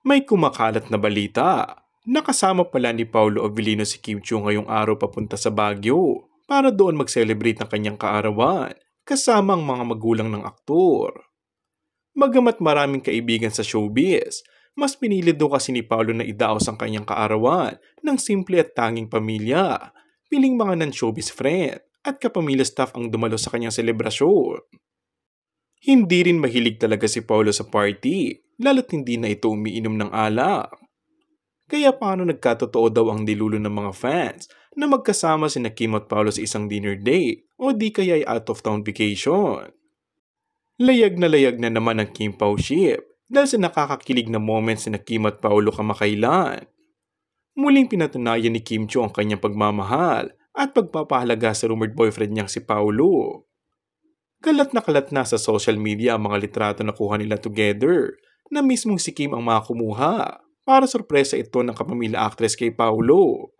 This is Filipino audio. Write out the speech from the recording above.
May kumakalat na balita. Nakasama pala ni Paolo Avellino si Kim Chiu ngayong araw papunta sa Baguio para doon mag-celebrate ng kanyang kaarawan kasama ang mga magulang ng aktor. Bagamat maraming kaibigan sa showbiz, mas pinili daw kasi ni Paolo na idaos ang kanyang kaarawan ng simple at tanging pamilya, piling mga non-showbiz friend at kapamilya staff ang dumalo sa kanyang selebrasyon. Hindi rin mahilig talaga si Paolo sa party, lalo't hindi na ito umiinom ng alak. Kaya paano nagkatotoo daw ang dilulo ng mga fans na magkasama sina Kim at Paolo sa isang dinner date o di kaya ay out of town vacation? Layag na naman ang Kim Pao ship dahil sa nakakakilig na moments na Kim at Paolo kamakailan. Muling pinatunayan ni Kim Chiu ang kanyang pagmamahal at pagpapahalaga sa rumored boyfriend niyang si Paolo. Kalat na sa social media ang mga litrato na kuha nila together na mismong si Kim ang mga kumuha para sorpresa ito ng kapamilya actress kay Paolo.